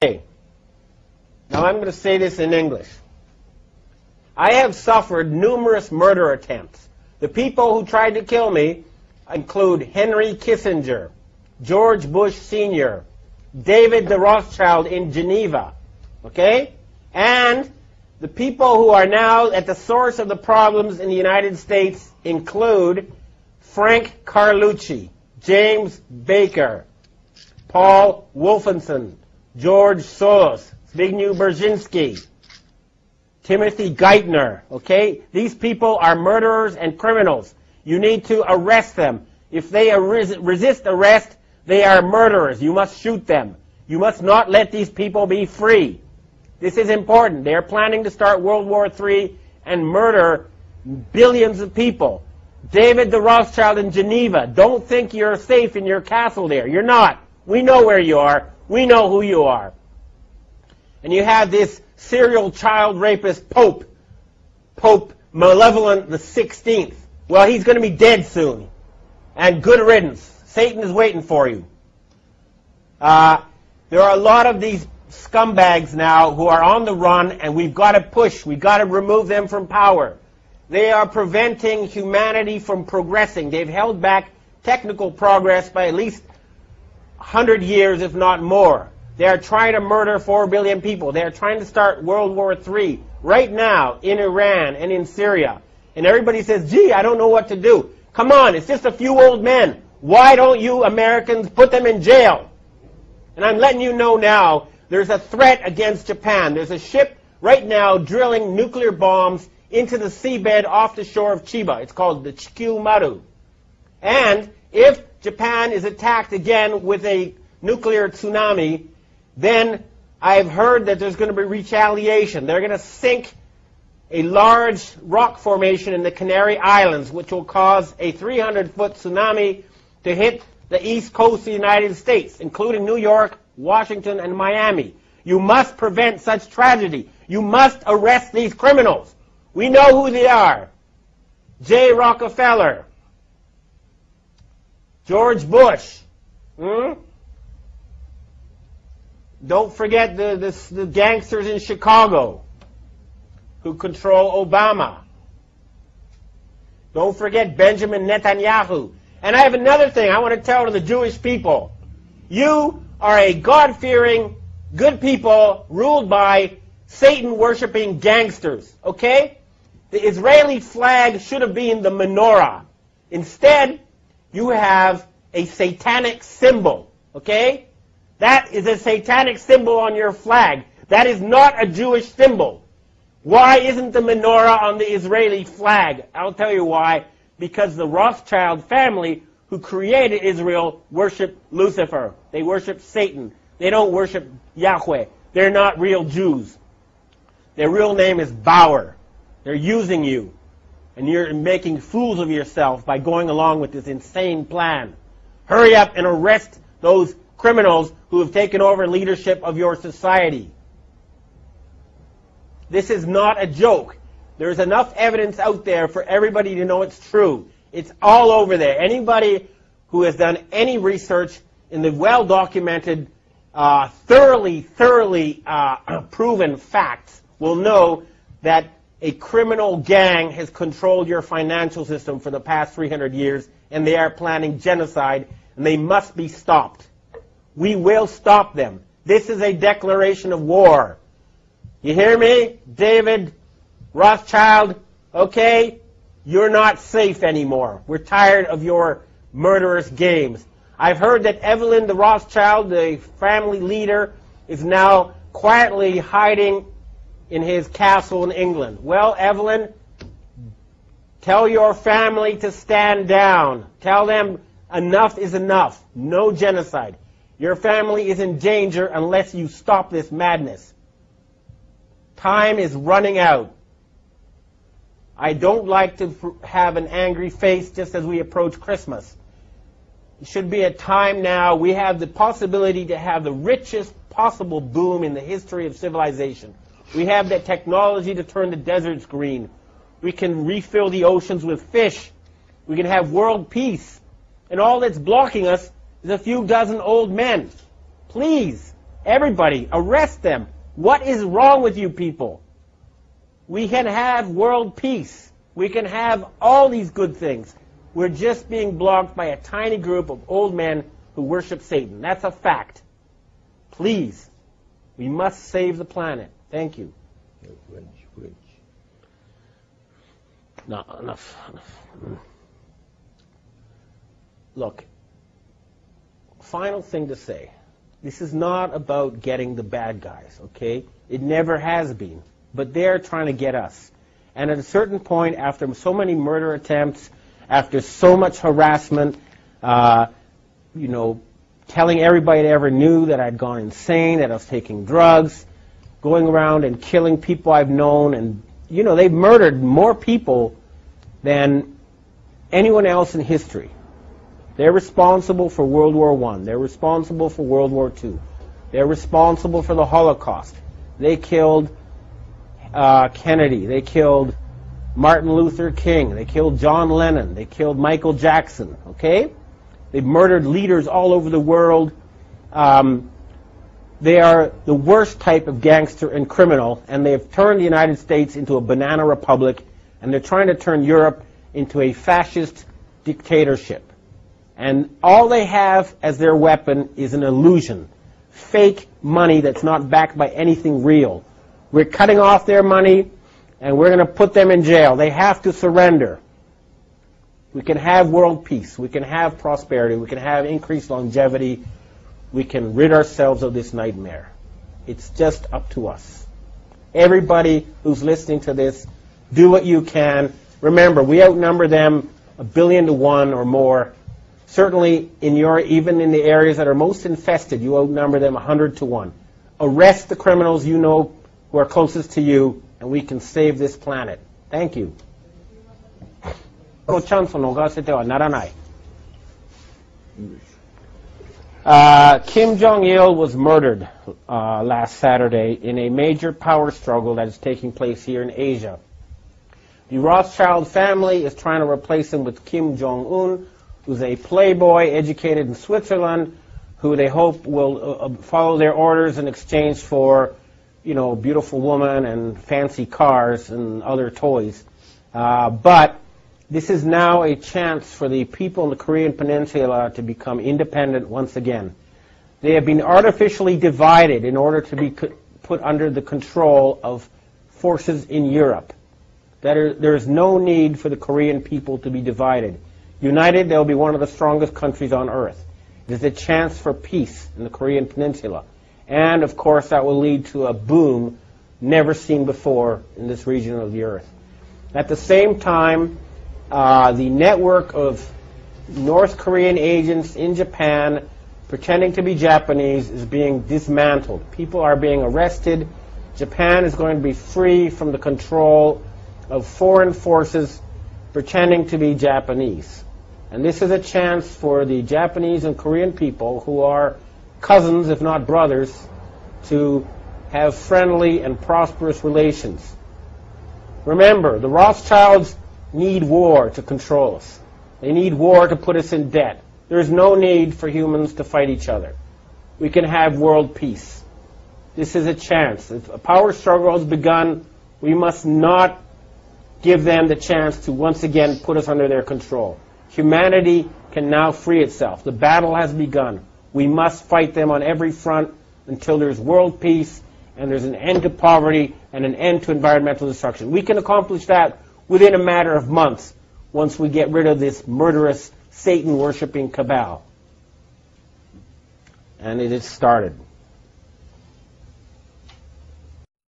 Okay. Now I'm going to say this in English. I have suffered numerous murder attempts. The people who tried to kill me include Henry Kissinger, George Bush Sr., David the Rothschild in Geneva, okay? And the people who are now at the source of the problems in the United States include Frank Carlucci, James Baker, Paul Wolfenson, George Soros, Zbigniew Brzezinski, Timothy Geithner, okay? These people are murderers and criminals. You need to arrest them. If they resist arrest, they are murderers. You must shoot them. You must not let these people be free. This is important. They are planning to start World War III and murder billions of people. David the Rothschild in Geneva, don't think you're safe in your castle there. You're not. We know where you are. We know who you are. And you have this serial child rapist Pope Malevolent the 16th. Well, he's going to be dead soon. And good riddance. Satan is waiting for you. There are a lot of these scumbags now who are on the run, and we've got to push. We've got to remove them from power. They are preventing humanity from progressing. They've held back technical progress by at least 100 years, if not more. They are trying to murder 4 billion people. They are trying to start World War III right now in Iran and in Syria. And everybody says, gee, I don't know what to do. Come on, it's just a few old men. Why don't you Americans put them in jail? And I'm letting you know now, there's a threat against Japan. There's a ship right now drilling nuclear bombs into the seabed off the shore of Chiba. It's called the Chikyu Maru. And if Japan is attacked again with a nuclear tsunami, then I've heard that there's going to be retaliation. They're going to sink a large rock formation in the Canary Islands, which will cause a 300-foot tsunami to hit the east coast of the United States, including New York, Washington, and Miami. You must prevent such tragedy. You must arrest these criminals. We know who they are. J. Rockefeller, George Bush. Don't forget the gangsters in Chicago who control Obama. Don't forget Benjamin Netanyahu. And I have another thing I want to tell to the Jewish people. You are a God-fearing, good people ruled by Satan-worshipping gangsters, okay? The Israeli flag should have been the menorah. Instead, you have a satanic symbol, okay? That is a satanic symbol on your flag. That is not a Jewish symbol. Why isn't the menorah on the Israeli flag? I'll tell you why. Because the Rothschild family who created Israel worship Lucifer. They worship Satan. They don't worship Yahweh. They're not real Jews. Their real name is Bauer. They're using you. And you're making fools of yourself by going along with this insane plan. Hurry up and arrest those criminals who have taken over leadership of your society. This is not a joke. There's enough evidence out there for everybody to know it's true. It's all over there. Anybody who has done any research in the well-documented, thoroughly proven facts will know that a criminal gang has controlled your financial system for the past 300 years, and they are planning genocide, and they must be stopped. We will stop them. This is a declaration of war. You hear me, David Rothschild? Okay? You're not safe anymore. We're tired of your murderous games. I've heard that Evelyn the Rothschild, the family leader, is now quietly hiding in his castle in England. Well, Evelyn, tell your family to stand down. Tell them enough is enough. No genocide. Your family is in danger unless you stop this madness. Time is running out. I don't like to have an angry face just as we approach Christmas. It should be a time now. We have the possibility to have the richest possible boom in the history of civilization. We have the technology to turn the deserts green. We can refill the oceans with fish. We can have world peace. And all that's blocking us is a few dozen old men. Please, Everybody, arrest them. What is wrong with you people? We can have world peace. We can have all these good things. We're just being blocked by a tiny group of old men who worship Satan. That's a fact. Please, we must save the planet. Thank you. No, enough. Look, final thing to say. This is not about getting the bad guys, okay? It never has been. But they're trying to get us. And at a certain point, after so many murder attempts, after so much harassment, telling everybody that ever knew that I'd gone insane, that I was taking drugs, going around and killing people I've known, and, they've murdered more people than anyone else in history. They're responsible for World War I. They're responsible for World War II. They're responsible for the Holocaust. They killed Kennedy. They killed Martin Luther King. They killed John Lennon. They killed Michael Jackson. Okay? They've murdered leaders all over the world. They are the worst type of gangster and criminal, and they've turned the United States into a banana republic, and they're trying to turn Europe into a fascist dictatorship. And all they have as their weapon is an illusion. Fake money that's not backed by anything real. We're cutting off their money, and we're going to put them in jail. They have to surrender. We can have world peace. We can have prosperity. We can have increased longevity. We can rid ourselves of this nightmare. It's just up to us. Everybody who's listening to this, do what you can. Remember, we outnumber them 1 billion to 1 or more. Certainly, even in the areas that are most infested, you outnumber them 100 to 1. Arrest the criminals you know who are closest to you, and we can save this planet. Thank you. Kim Jong-il was murdered last Saturday in a major power struggle that is taking place here in Asia. The Rothschild family is trying to replace him with Kim Jong-un, who's a playboy educated in Switzerland, who they hope will follow their orders in exchange for, beautiful women and fancy cars and other toys. But this is now a chance for the people in the Korean Peninsula to become independent once again. They have been artificially divided in order to be put under the control of forces in Europe. There is no need for the Korean people to be divided. United, they'll be one of the strongest countries on earth. It is a chance for peace in the Korean Peninsula. And, of course, that will lead to a boom never seen before in this region of the earth. At the same time, the network of North Korean agents in Japan pretending to be Japanese is being dismantled. People are being arrested. Japan is going to be free from the control of foreign forces pretending to be Japanese. And this is a chance for the Japanese and Korean people, who are cousins, if not brothers, to have friendly and prosperous relations. Remember, the Rothschilds need war to control us. They need war to put us in debt. There is no need for humans to fight each other. We can have world peace. This is a chance. If a power struggle has begun, we must not give them the chance to once again put us under their control. Humanity can now free itself. The battle has begun. We must fight them on every front until there's world peace and there's an end to poverty and an end to environmental destruction. We can accomplish that within a matter of months once we get rid of this murderous, Satan-worshipping cabal. And it has started.